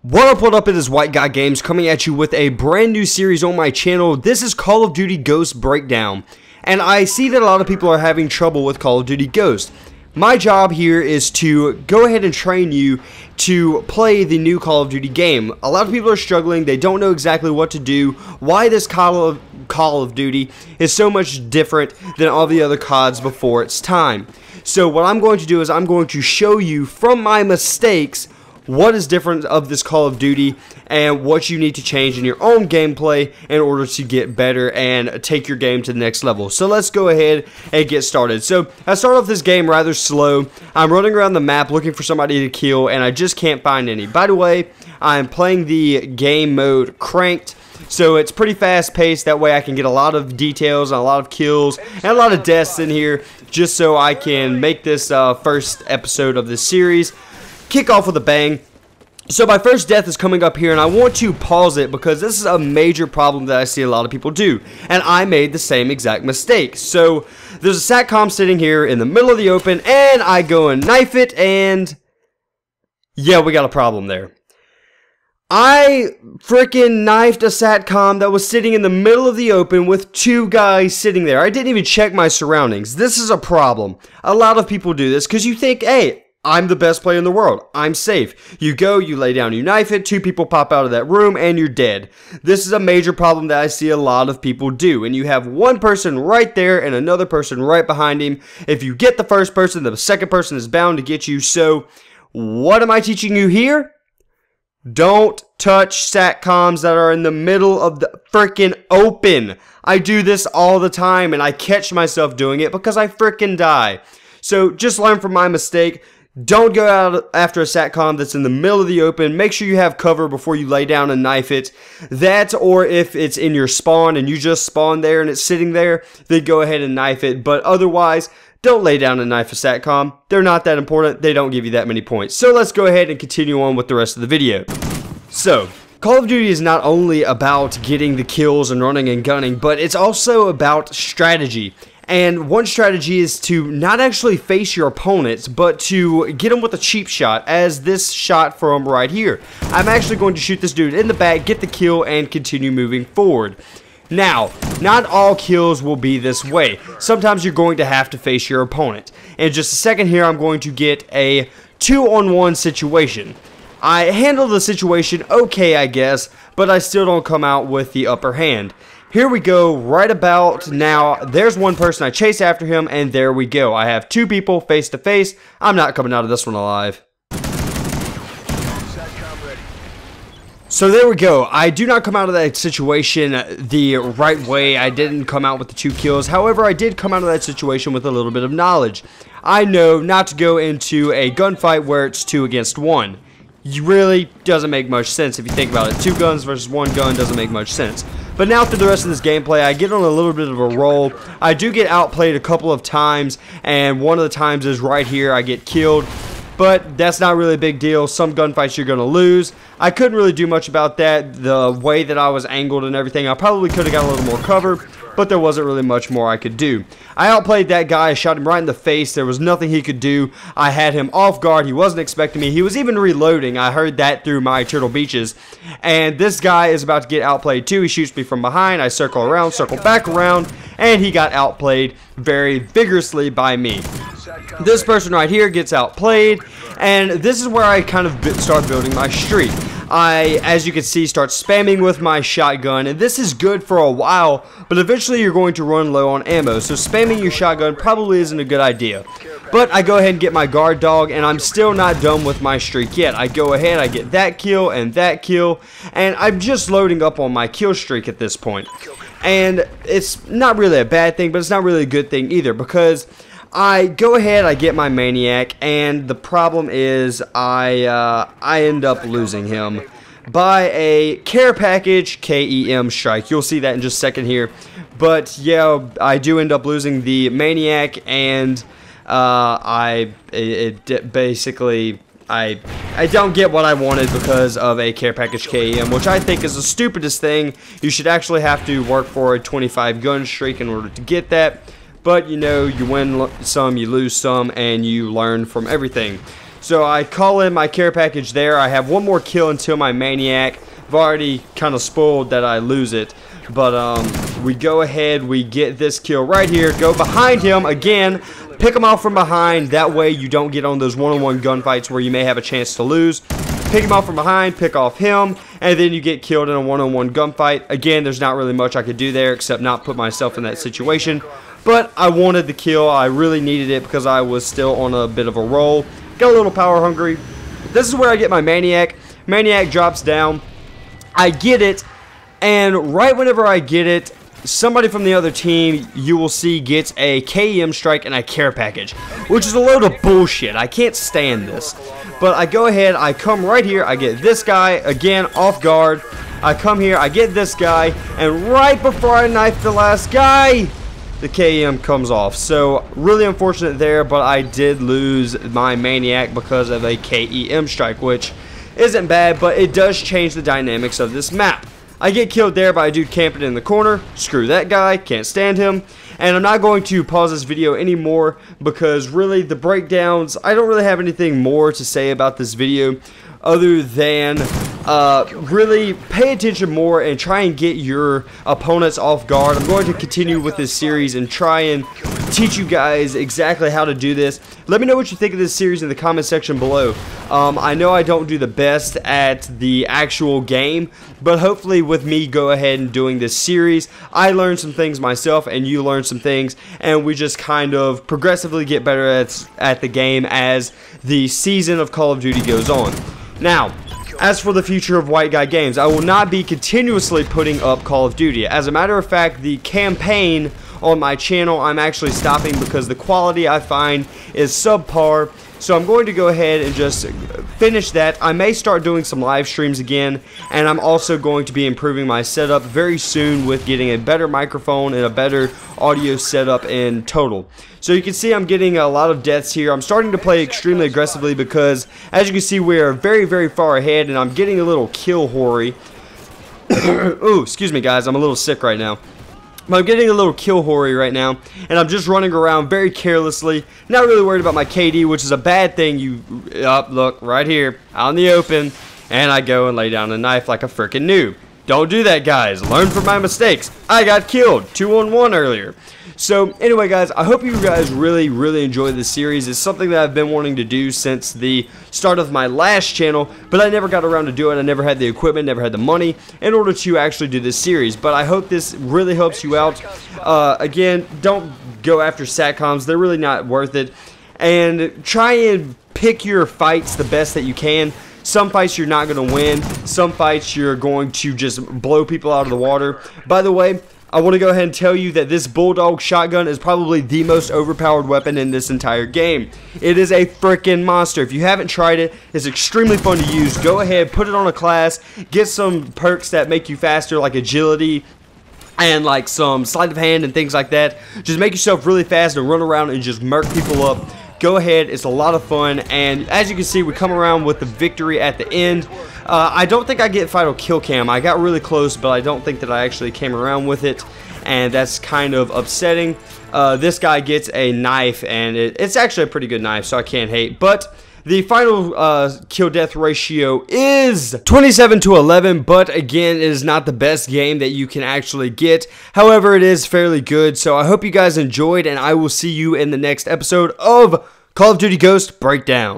What up, it is White Guy Games coming at you with a brand new series on my channel. This is Call of Duty Ghost Breakdown, and I see that a lot of people are having trouble with Call of Duty Ghost. My job here is to go ahead and train you to play the new Call of Duty game. A lot of people are struggling, they don't know exactly what to do, why this Call of Duty is so much different than all the other CODs before its time. So what I'm going to do is I'm going to show you from my mistakes what is different of this Call of Duty and what you need to change in your own gameplay in order to get better and take your game to the next level. So let's go ahead and get started. So I start off this game rather slow. I'm running around the map looking for somebody to kill and I just can't find any. By the way, I'm playing the game mode cranked, so it's pretty fast paced. That way I can get a lot of details and a lot of kills and a lot of deaths in here, just so I can make this first episode of this series kick off with a bang. So my first death is coming up here, and I want to pause it because this is a major problem that I see a lot of people do, and I made the same exact mistake. So there's a SATCOM sitting here in the middle of the open, and I go and knife it, and yeah, we got a problem there. I freaking knifed a SATCOM that was sitting in the middle of the open with two guys sitting there. I didn't even check my surroundings. This is a problem. A lot of people do this because you think, hey, I'm the best player in the world. I'm safe. You go, you lay down, you knife it, two people pop out of that room, and you're dead. This is a major problem that I see a lot of people do. And you have one person right there and another person right behind him. If you get the first person, the second person is bound to get you. So, what am I teaching you here? Don't touch SATCOMs that are in the middle of the freaking open. I do this all the time, and I catch myself doing it because I freaking die. So, just learn from my mistake. Don't go out after a SATCOM that's in the middle of the open. Make sure you have cover before you lay down and knife it. That, or if it's in your spawn and you just spawn there and it's sitting there, then go ahead and knife it. But otherwise, don't lay down and knife a SATCOM. They're not that important. They don't give you that many points. So let's go ahead and continue on with the rest of the video. So, Call of Duty is not only about getting the kills and running and gunning, but it's also about strategy. And one strategy is to not actually face your opponents, but to get them with a cheap shot, as this shot from right here. I'm actually going to shoot this dude in the back, get the kill, and continue moving forward. Now, not all kills will be this way. Sometimes you're going to have to face your opponent. In just a second here, I'm going to get a 2-on-1 situation. I handle the situation okay, I guess, but I still don't come out with the upper hand. Here we go, right about now, there's one person, I chase after him, and there we go. I have two people face to face. I'm not coming out of this one alive. So there we go. I do not come out of that situation the right way. I didn't come out with the 2 kills. However, I did come out of that situation with a little bit of knowledge. I know not to go into a gunfight where it's 2 against 1. It really doesn't make much sense if you think about it. 2 guns versus 1 gun doesn't make much sense. But now through the rest of this gameplay, I get on a little bit of a roll. I do get outplayed a couple of times, and one of the times is right here. I get killed, but that's not really a big deal. Some gunfights you're going to lose. I couldn't really do much about that. The way that I was angled and everything, I probably could have got a little more cover, but there wasn't really much more I could do. I outplayed that guy. I shot him right in the face. There was nothing he could do. I had him off guard. He wasn't expecting me. He was even reloading. I heard that through my Turtle Beaches. And this guy is about to get outplayed too. He shoots me from behind. I circle around, circle back around, and he got outplayed very vigorously by me. This person right here gets outplayed, and this is where I kind of start building my streak. I, as you can see, start spamming with my shotgun, and this is good for a while, but eventually you're going to run low on ammo, so spamming your shotgun probably isn't a good idea. But I go ahead and get my guard dog, and I'm still not done with my streak yet. I go ahead, I get that kill, and I'm just loading up on my kill streak at this point. And it's not really a bad thing, but it's not really a good thing either, because I go ahead, I get my maniac, and the problem is I end up losing him by a care package KEM strike. You'll see that in just a second here. But yeah, I do end up losing the maniac, and basically I don't get what I wanted because of a care package KEM, which I think is the stupidest thing. You should actually have to work for a 25 gun streak in order to get that. But, you know, you win some, you lose some, and you learn from everything. So I call in my care package there. I have one more kill until my maniac. I've already kind of spoiled that I lose it. But we go ahead, we get this kill right here. Go behind him again. Pick him off from behind. That way you don't get on those one-on-one gunfights where you may have a chance to lose. Pick him off from behind, pick off him, and then you get killed in a one-on-one gunfight. Again, there's not really much I could do there except not put myself in that situation. But I wanted the kill. I really needed it because I was still on a bit of a roll. Got a little power hungry. This is where I get my maniac. Maniac drops down. I get it, and right whenever I get it, somebody from the other team, you will see, gets a KEM strike and a care package, which is a load of bullshit. I can't stand this. But I go ahead, I come right here, I get this guy, again, off guard. I come here, I get this guy, and right before I knife the last guy, the KEM comes off. So, really unfortunate there, but I did lose my maniac because of a KEM strike, which isn't bad, but it does change the dynamics of this map. I get killed there by a dude camping in the corner. Screw that guy, can't stand him. And I'm not going to pause this video anymore because really the breakdowns, I don't really have anything more to say about this video other than really pay attention more and try and get your opponents off guard. I'm going to continue with this series and try and teach you guys exactly how to do this. Let me know what you think of this series in the comment section below. I know I don't do the best at the actual game, but hopefully with me go ahead and doing this series, I learn some things myself and you learn some things, and we just kind of progressively get better at the game as the season of Call of Duty goes on. Now, as for the future of White Guy Games, I will not be continuously putting up Call of Duty. As a matter of fact, the campaign on my channel I'm actually stopping because the quality I find is subpar. So I'm going to go ahead and just finish that. I may start doing some live streams again, and I'm also going to be improving my setup very soon with getting a better microphone and a better audio setup in total. So you can see I'm getting a lot of deaths here. I'm starting to play extremely aggressively because, as you can see, we are very, very far ahead, and I'm getting a little kill hoary. Ooh, excuse me guys, I'm a little sick right now. I'm getting a little kill hoary right now, and I'm just running around very carelessly, not really worried about my KD, which is a bad thing. Look, right here, out in the open, and I go and lay down a knife like a freaking noob. Don't do that, guys. Learn from my mistakes. I got killed 2-on-1 earlier. So, anyway, guys, I hope you guys really, really enjoy this series. It's something that I've been wanting to do since the start of my last channel, but I never got around to do it. I never had the equipment, never had the money in order to actually do this series. But I hope this really helps you out. Again, don't go after SATCOMs. They're really not worth it. And try and pick your fights the best that you can. Some fights you're not going to win. Some fights you're going to just blow people out of the water. By the way, I want to go ahead and tell you that this Bulldog shotgun is probably the most overpowered weapon in this entire game. It is a freaking monster. If you haven't tried it, it's extremely fun to use. Go ahead, put it on a class, get some perks that make you faster like agility and like some sleight of hand and things like that. Just make yourself really fast and run around and just murk people up. Go ahead, it's a lot of fun, and as you can see, we come around with the victory at the end. I don't think I get final kill cam. I got really close, but I don't think that I actually came around with it, and that's kind of upsetting. This guy gets a knife, and it's actually a pretty good knife, so I can't hate, but the final kill-death ratio is 27-11, but again, it is not the best game that you can actually get. However, it is fairly good, so I hope you guys enjoyed, and I will see you in the next episode of Call of Duty Ghost Breakdown.